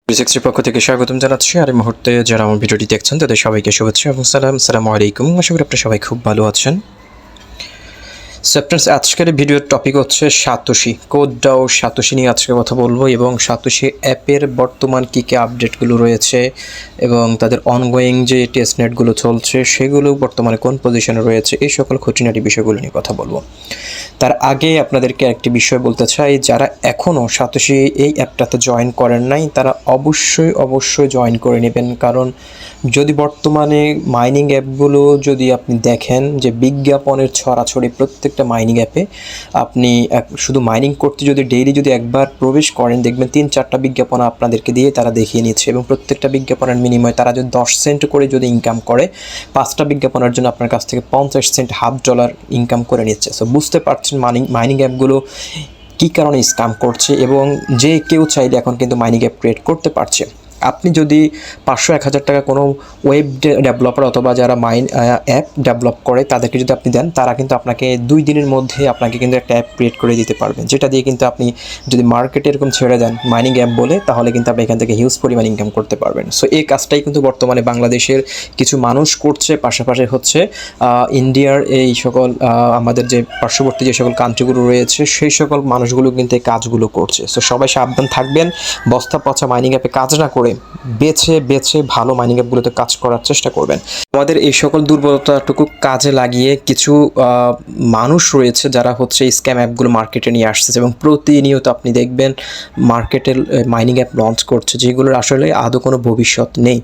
BTCs পক্ষ থেকে স্বাগতম জানাচ্ছি। আর এই মুহূর্তে যারা আমার ভিডিওটি দেখছেন তাদের সবাইকে শুভেচ্ছা এবং আসসালামু আলাইকুম। আশা করি আপনারা সবাই খুব ভালো আছেন। ফ্রেন্ডস, আজকের ভিডিওর টপিক হচ্ছে সাতোশি CoreDao সাতোশি নিয়ে আজকে কথা বলবো এবং সাতোশি অ্যাপের বর্তমান কী কী আপডেটগুলো রয়েছে এবং তাদের অনগোয়িং যে টেস্টনেটগুলো চলছে সেগুলো বর্তমানে কোন পজিশনে রয়েছে, এই সকল খুঁটিনাটি বিষয়গুলো নিয়ে কথা বলবো। তার আগে আপনাদেরকে একটি বিষয় বলতে চাই, যারা এখনও সাতোশি এই অ্যাপটাতে জয়েন করেন নাই তারা অবশ্যই জয়েন করে নেবেন। কারণ যদি বর্তমানে মাইনিং অ্যাপগুলো যদি আপনি দেখেন যে বিজ্ঞাপনের ছড়াছড়ি প্রত্যেকটা মাইনিং অ্যাপে, আপনি শুধু মাইনিং করতে যদি ডেইলি যদি একবার প্রবেশ করেন দেখবেন 3-4টা বিজ্ঞাপন আপনাদেরকে দিয়ে তারা দেখিয়ে নিচ্ছে এবং প্রত্যেকটা বিজ্ঞাপনের বিনিময়ে তারা যদি 10 সেন্ট করে যদি ইনকাম করে, 5টা বিজ্ঞাপনের জন্য আপনার কাছ থেকে 50 সেন্ট $1/2 ইনকাম করে নিচ্ছে। সো বুঝতে পারছেন মাইনিং অ্যাপগুলো কী কারণে স্ক্যাম করছে এবং যে কেউ চাইলে এখন কিন্তু মাইনিং অ্যাপ ক্রিয়েট করতে পারছে। আপনি যদি 500-1000 টাকা কোনো ওয়েব ডেভেলপার অথবা যারা অ্যাপ ডেভেলপ করে তাদেরকে যদি আপনি দেন, তারা কিন্তু আপনাকে 2 দিনের মধ্যে আপনাকে কিন্তু একটা অ্যাপ ক্রিয়েট করে দিতে পারবেন, যেটা দিয়ে কিন্তু আপনি যদি মার্কেটে এরকম ছেড়ে দেন মাইনিং অ্যাপ বলে, তাহলে কিন্তু আপনি এখান থেকে হিউজ পরিমাণ ইনকাম করতে পারবেন। সো এই কাজটাই কিন্তু বর্তমানে বাংলাদেশের কিছু মানুষ করছে, পাশাপাশি হচ্ছে ইন্ডিয়ার এই সকল আমাদের যে পার্শ্ববর্তী যে সকল কান্ট্রিগুলো রয়েছে সেই সকল মানুষগুলো কিন্তু এই কাজগুলো করছে। সো সবাই সাবধান থাকবেন, বস্তা পচা মাইনিং অ্যাপে কাজ না করে বেছে ভালো মাইনিং অ্যাপগুলোতে কাজ করার চেষ্টা করবেন। আমাদের এই সকল দুর্বলতাটুকু কাজে লাগিয়ে কিছু মানুষ রয়েছে যারা হচ্ছে এই স্ক্যাম অ্যাপগুলো মার্কেটে নিয়ে আসছে এবং প্রতিনিয়ত আপনি দেখবেন মার্কেটে মাইনিং অ্যাপ লঞ্চ করছে যেগুলোর আসলে আদৌ কোনো ভবিষ্যৎ নেই।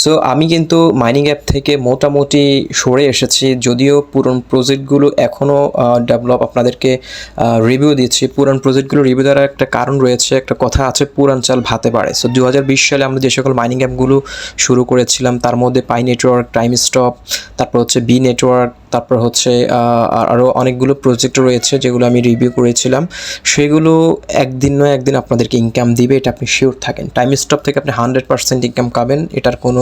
সো আমি কিন্তু মাইনিং অ্যাপ থেকে মোটামুটি সরে এসেছি, যদিও পুরনো প্রজেক্টগুলো এখনও ডেভেলপ আপনাদেরকে রিভিউ দিচ্ছি। পুরান প্রজেক্টগুলো রিভিউ দেওয়ার একটা কারণ রয়েছে, একটা কথা আছে, পুরান চাল ভাতে বাড়ে। সো 2020 সালে আমরা যে সকল মাইনিং অ্যাপগুলো শুরু করেছিলাম তার মধ্যে পাই নেটওয়ার্ক, টাইম স্টপ, তারপর হচ্ছে বি নেটওয়ার্ক, তারপর হচ্ছে আরও অনেকগুলো প্রজেক্ট রয়েছে যেগুলো আমি রিভিউ করেছিলাম। সেগুলো একদিন নয় একদিন আপনাদেরকে ইনকাম দিবে, এটা আপনি শিওর থাকেন। টাইম স্টপ থেকে আপনি 100% ইনকাম পাবেন, এটার কোনো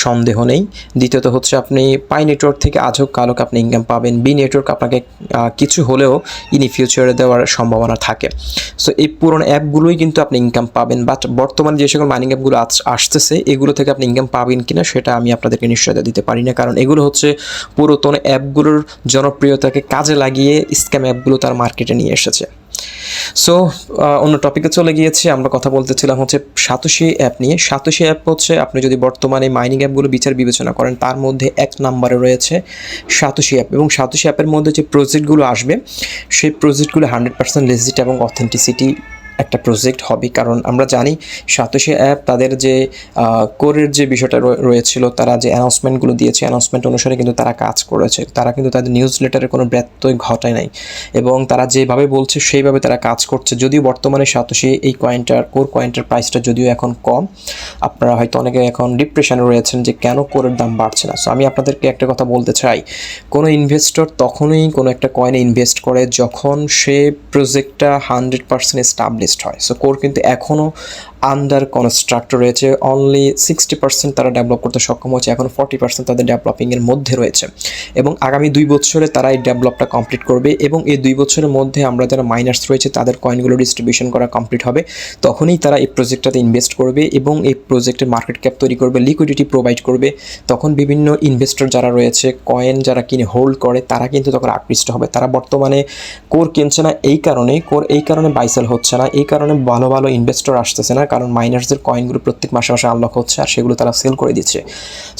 সন্দেহ নেই। দ্বিতীয়ত হচ্ছে আপনি পাই নেটওয়ার্ক থেকে আজ হোক কাল হোক আপনি ইনকাম পাবেন। বি নেটওয়ার্ক আপনাকে কিছু হলেও ইন ফিউচারে দেওয়ার সম্ভাবনা থাকে। সো এই পুরনো অ্যাপগুলোই কিন্তু আপনি ইনকাম পাবেন, বাট বর্তমানে যে সকল মাইনিং অ্যাপগুলো আসতেছে এগুলো থেকে আপনি ইনকাম পাবেন কিনা সেটা আমি আপনাদেরকে নিশ্চয়তা দিতে পারি না, কারণ এগুলো হচ্ছে পুরাতন অ্যাপগুলোর জনপ্রিয়তাকে কাজে লাগিয়ে স্ক্যাম অ্যাপগুলো তার মার্কেটে নিয়ে এসেছে। সো অন্য টপিকে চলে গিয়েছি, আমরা কথা বলতেছিলাম হচ্ছে সাতোশি অ্যাপ নিয়ে। সাতোশি অ্যাপ হচ্ছে আপনি যদি বর্তমানে মাইনিং অ্যাপগুলো বিচার বিবেচনা করেন তার মধ্যে 1 নম্বরে রয়েছে সাতোশি অ্যাপ এবং সাতোশি অ্যাপের মধ্যে যে প্রজেক্টগুলো আসবে সেই প্রজেক্টগুলো 100% লেজিট এবং অথেন্টিসিটি একটা প্রজেক্ট হবে। কারণ আমরা জানি সাতোশি অ্যাপ তাদের যে কোরের যে বিষয়টা রয়েছিল, তারা যে অ্যানাউন্সমেন্টগুলো দিয়েছে অ্যানাউন্সমেন্ট অনুসারে কিন্তু তারা কাজ করেছে, তারা কিন্তু তাদের নিউজ লেটারে কোনো ব্যত্যয় ঘটায় নাই এবং তারা যেভাবে বলছে সেইভাবে তারা কাজ করছে। যদিও বর্তমানে সাতোশি এই কোর কয়েনটার প্রাইসটা যদিও এখন কম, আপনারা হয়তো অনেকে এখন ডিপ্রেশনে রয়েছেন যে কেন কোরের দাম বাড়ছে না। সো আমি আপনাদেরকে একটা কথা বলতে চাই, কোনো ইনভেস্টর তখনই কোনো একটা কয়েনে ইনভেস্ট করে যখন সে প্রজেক্টটা 100% এস্টাবলিশড হয়। সো কোর কিন্তু এখনও আন্ডার কনস্ট্রাক্ট রয়েছে, অনলি 60% তারা ডেভেলপ করতে সক্ষম হয়েছে, এখন 40% তাদের ডেভেলপিংয়ের মধ্যে রয়েছে এবং আগামী 2 বছরে তারা এই ডেভেলপটা কমপ্লিট করবে এবং এই 2 বছরের মধ্যে আমরা যারা মাইনার্স রয়েছে তাদের কয়েনগুলো ডিস্ট্রিবিউশন করা কমপ্লিট হবে, তখনই তারা এই প্রজেক্টটাতে ইনভেস্ট করবে এবং এই প্রজেক্টের মার্কেট ক্যাপ তৈরি করবে, লিকুইডিটি প্রোভাইড করবে। তখন বিভিন্ন ইনভেস্টর যারা রয়েছে, কয়েন যারা কিনে হোল্ড করে, তারা কিন্তু তখন আকৃষ্ট হবে। তারা বর্তমানে কোর কিনছে না এই কারণে বাইসেল হচ্ছে না, এই কারণে ভালো ইনভেস্টর আসতেছে না, কারণ মাইনার্সদের কয়েনগুলো প্রত্যেক মাসে আনলক হচ্ছে আর সেগুলো তারা সেল করে দিচ্ছে।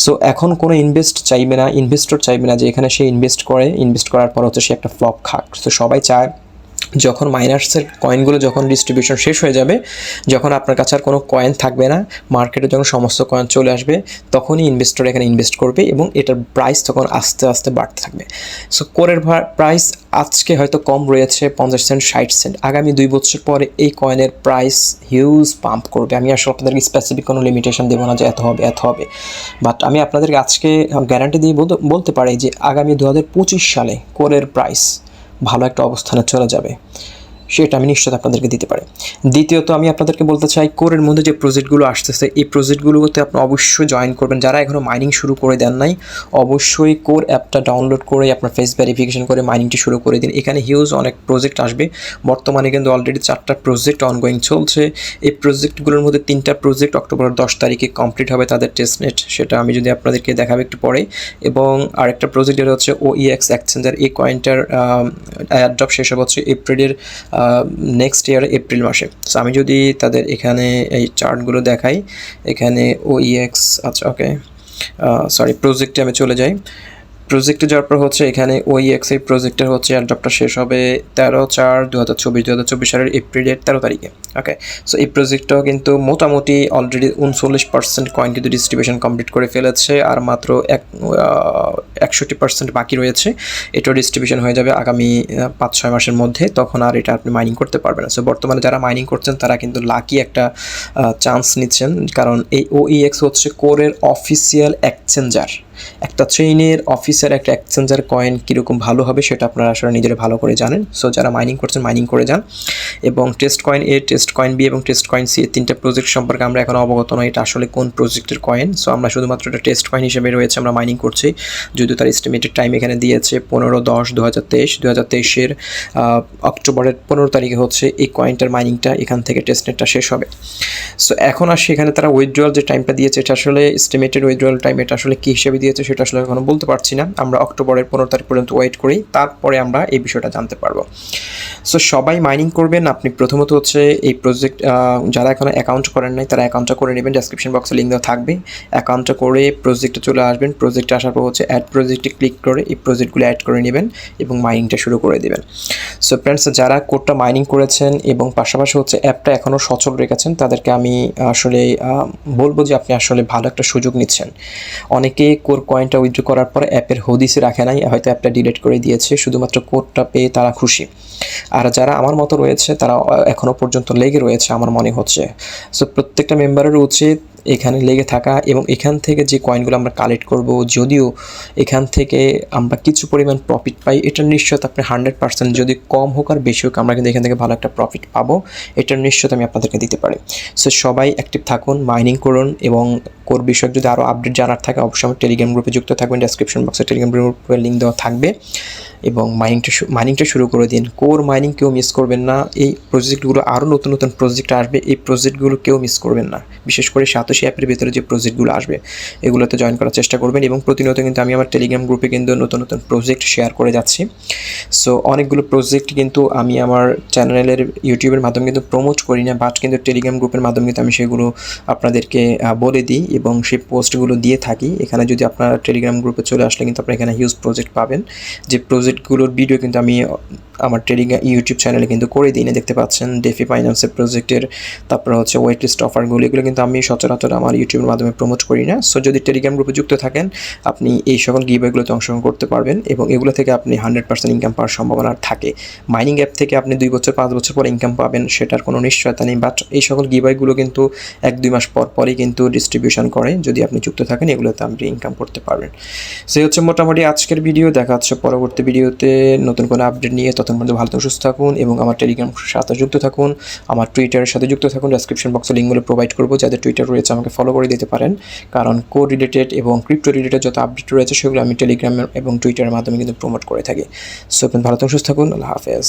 সো এখন কোনো ইনভেস্টর চাইবে না যে এখানে সে ইনভেস্ট করার পর হচ্ছে সে একটা ফ্লপ খাক। সো সবাই চায় যখন মাইনার্সের কয়েনগুলো যখন ডিস্ট্রিবিউশন শেষ হয়ে যাবে, যখন আপনার কাছে আর কোনো কয়েন থাকবে না, মার্কেটে যখন সমস্ত কয়েন চলে আসবে, তখনই ইনভেস্টর এখানে ইনভেস্ট করবে এবং এটার প্রাইস তখন আস্তে আস্তে বাড়তে থাকবে। সো কোরের প্রাইস আজকে হয়তো কম রয়েছে 50 সেন্ট 60 সেন্ট, আগামী 2 বছর পরে এই কয়েনের প্রাইস হিউজ পাম্প করবে। আমি আসলে আপনাদেরকে স্পেসিফিক কোনো লিমিটেশন দেবো না যে এত হবে, বাট আমি আপনাদেরকে আজকে গ্যারান্টি দিয়ে বলতে পারি যে আগামী 2025 সালে কোরের প্রাইস ভালো একটা অবস্থানে চলে যাবে। সেটা আমি নিশ্চিত আপনাদেরকে দিতে পারি। দ্বিতীয়ত আমি আপনাদেরকে বলতে চাই, কোরের মধ্যে যে প্রজেক্টগুলো আসতেছে এই প্রজেক্টগুলোতে আপনি অবশ্যই জয়েন করবেন। যারা এখনও মাইনিং শুরু করে দেন নাই, অবশ্যই কোর অ্যাপটা ডাউনলোড করে আপনার ফেস ভেরিফিকেশন করে মাইনিংটি শুরু করে দিন। এখানে হিউজ অনেক প্রজেক্ট আসবে। বর্তমানে কিন্তু অলরেডি 4টা প্রজেক্ট অনগোয়িং চলছে। এই প্রজেক্টগুলোর মধ্যে 3টা প্রজেক্ট অক্টোবরের 10 তারিখে কমপ্লিট হবে তাদের টেস্টনেট, সেটা আমি যদি আপনাদেরকে দেখাবো একটু পরে। এবং আরেকটা প্রজেক্ট যেটা হচ্ছে OEX এক্সচেঞ্জার, এই কয়েনটার এয়ারড্রপ শেষ হবে হচ্ছে এপ্রিলের নেক্সট ইয়ার এপ্রিল মাসে। সো আমি যদি তাদের এখানে এই চার্টগুলো দেখাই, এখানে OEX, আচ্ছা ওকে সরি, প্রজেক্টে আমি চলে যাই। প্রজেক্টে যাওয়ার পর হচ্ছে এখানে OEX এই প্রজেক্টের হচ্ছে এয়ারড্রপটা শেষ হবে 13/4/2024 সালের এপ্রিলের 13 তারিখে। ওকে, সো এই প্রজেক্টটাও কিন্তু মোটামুটি অলরেডি 39% কয়েন কিন্তু ডিস্ট্রিবিউশন কমপ্লিট করে ফেলেছে, আর মাত্র 61% বাকি রয়েছে। এটাও ডিস্ট্রিবিউশন হয়ে যাবে আগামী 5-6 মাসের মধ্যে, তখন আর এটা আপনি মাইনিং করতে পারবেন না। সো বর্তমানে যারা মাইনিং করছেন তারা কিন্তু লাকি একটা চান্স নিচ্ছেন, কারণ এই OEX হচ্ছে কোরের অফিসিয়াল এক্সচেঞ্জার। একটা চেইনের অফিসের একটা এক্সচেঞ্জার কয়েন কীরকম ভালো হবে সেটা আপনারা আসলে নিজেরা ভালো করে জানেন। সো যারা মাইনিং করছেন মাইনিং করে যান। এবং test coin A, test coin B এবং টেস্ট কয়েন C, এই 3টা প্রজেক্ট সম্পর্কে আমরা এখন অবগত নই এটা আসলে কোন প্রজেক্টের কয়েন। সো আমরা শুধুমাত্র এটা টেস্ট কয়েন হিসেবে রয়েছে আমরা মাইনিং করছি, যদিও তার এস্টিমেটেড টাইম এখানে দিয়েছে 15/10/2023। 2023-এর অক্টোবরের 15 তারিখে হচ্ছে এই কয়েনটার মাইনিংটা এখান থেকে টেস্টনেটটা শেষ হবে। সো এখন আসি এখানে তারা উইথড্রয়াল যে টাইমটা দিয়েছে এটা আসলে এস্টিমেটেড উইথড্রয়াল টাইম, এটা আসলে কী হিসেবে দিয়েছে সেটা আসলে এখনও বলতে পারছি না। আমরা অক্টোবরের 15 তারিখ পর্যন্ত ওয়েট করি, তারপরে আমরা এই বিষয়টা জানতে পারবো। সো সবাই মাইনিং করবেন। আপনি প্রথমত হচ্ছে এই প্রজেক্ট যারা এখনও অ্যাকাউন্ট করেন নাই তারা অ্যাকাউন্টটা করে নেবেন, ডেসক্রিপশন বক্সে লিঙ্ক দেওয়া থাকবে। অ্যাকাউন্টটা করে প্রজেক্টে চলে আসবেন। প্রজেক্টে আসার পর হচ্ছে অ্যাড প্রজেক্টে ক্লিক করে এই প্রজেক্টগুলো অ্যাড করে নেবেন এবং মাইনিংটা শুরু করে দেবেন। সো ফ্রেন্ডস, যারা কোডটা মাইনিং করেছেন এবং পাশাপাশি হচ্ছে অ্যাপটা এখনও সচল রেখেছেন তাদেরকে আমি আসলে বলবো যে আপনি আসলে ভালো একটা সুযোগ নিচ্ছেন। অনেকে কোর কয়েনটা উইথড্র করার পর অ্যাপের হদিসে রাখে নাই, হয়তো অ্যাপটা ডিলিট করে দিয়েছে, শুধুমাত্র কোডটা পেয়ে তারা খুশি। আর যারা আমার মতো রয়েছে তারা এখনও পর্যন্ত লেগে রয়েছে আমার মনে হচ্ছে। সো প্রত্যেকটা মেম্বারের উচিত এখানে লেগে থাকা এবং এখান থেকে যে কয়েনগুলো আমরা কালেক্ট করব, যদিও এখান থেকে আমরা কিছু পরিমাণ প্রফিট পাই, এটার নিশ্চয়তা আপনি 100%, যদি কম হোক আর বেশি হোক আমরা কিন্তু এখান থেকে ভালো একটা প্রফিট পাবো, এটার নিশ্চয়তা আমি আপনাদেরকে দিতে পারি। সো সবাই অ্যাক্টিভ থাকুন, মাইনিং করুন এবং কোর বিষয়ক যদি আরও আপডেট জানার থাকে অবশ্যই আমার টেলিগ্রাম গ্রুপে যুক্ত থাকবেন। ডেসক্রিপশন বক্সে টেলিগ্রাম গ্রুপের লিঙ্ক দেওয়া থাকবে এবং মাইনিংটা শুরু করে দিন। কোর মাইনিং কেউ মিস করবেন না। এই প্রজেক্টগুলো আরও নতুন নতুন প্রজেক্ট আসবে, এই প্রজেক্টগুলো কেউ মিস করবেন না। বিশেষ করে সাতোশি অ্যাপের ভেতরে যে প্রজেক্টগুলো আসবে এগুলোতে জয়েন করার চেষ্টা করবেন। এবং প্রতিনিয়ত কিন্তু আমি আমার টেলিগ্রাম গ্রুপে কিন্তু নতুন নতুন প্রজেক্ট শেয়ার করে যাচ্ছি। সো অনেকগুলো প্রজেক্ট কিন্তু আমি আমার চ্যানেলের ইউটিউবের মাধ্যমে কিন্তু প্রমোট করি না, বাট কিন্তু টেলিগ্রাম গ্রুপের মাধ্যমে কিন্তু আমি সেগুলো আপনাদেরকে বলে দিই এবং সেই পোস্টগুলো দিয়ে থাকি। এখানে যদি আপনারা টেলিগ্রাম গ্রুপে চলে আসলে কিন্তু আপনারা এখানে হিউজ প্রজেক্ট পাবেন, যে প্রজেক্টগুলোর ভিডিও কিন্তু আমি আমার টেলিগ্রাম ইউটিউব চ্যানেলে কিন্তু করে দিই না, দেখতে পাচ্ছেন ডেফি ফাইন্যান্সের প্রজেক্টের, তারপরে হচ্ছে ওয়েট লিস্ট অফারগুলো, এগুলো কিন্তু আমি সচরাচর আমার ইউটিউবের মাধ্যমে প্রমোট করি না। সো যদি টেলিগ্রাম গ্রুপে যুক্ত থাকেন আপনি এই সকল গিভওয়েগুলোতে অংশগ্রহণ করতে পারবেন এবং এগুলো থেকে আপনি 100% ইনকাম পাওয়ার সম্ভাবনা থাকে। মাইনিং অ্যাপ থেকে আপনি 2 বছর 5 বছর পর ইনকাম পাবেন সেটার কোনো নিশ্চয়তা নেই, বাট এই সকল গিভওয়েগুলো কিন্তু 1-2 মাস পরই কিন্তু ডিস্ট্রিবিউশন করে। যদি আপনি যুক্ত থাকেন এগুলোতে আপনি ইনকাম করতে পারবেন। সেই হচ্ছে মোটামুটি আজকের ভিডিও। দেখা হচ্ছে পরবর্তী ভিডিওতে নতুন কোনো আপডেট নিয়ে। ততক্ষণ পর্যন্ত ভালো সুস্থ থাকুন এবং আমার টেলিগ্রাম সাথে যুক্ত থাকুন, আমার টুইটারের সাথে যুক্ত থাকুন। ডেসক্রিপশন বক্সে লিঙ্কগুলো প্রোভাইড করবো, যাদের টুইটার রয়েছে আমাকে ফলো করে দিতে পারেন, কারণ কোড রিলেটেড এবং ক্রিপ্টো রিলেটেড যত আপডেট রয়েছে সেগুলো আমি টেলিগ্রাম এবং টুইটারের মাধ্যমে কিন্তু প্রমোট করে থাকি। সো ভালো সুস্থ থাকুন। আল্লাহ হাফেজ।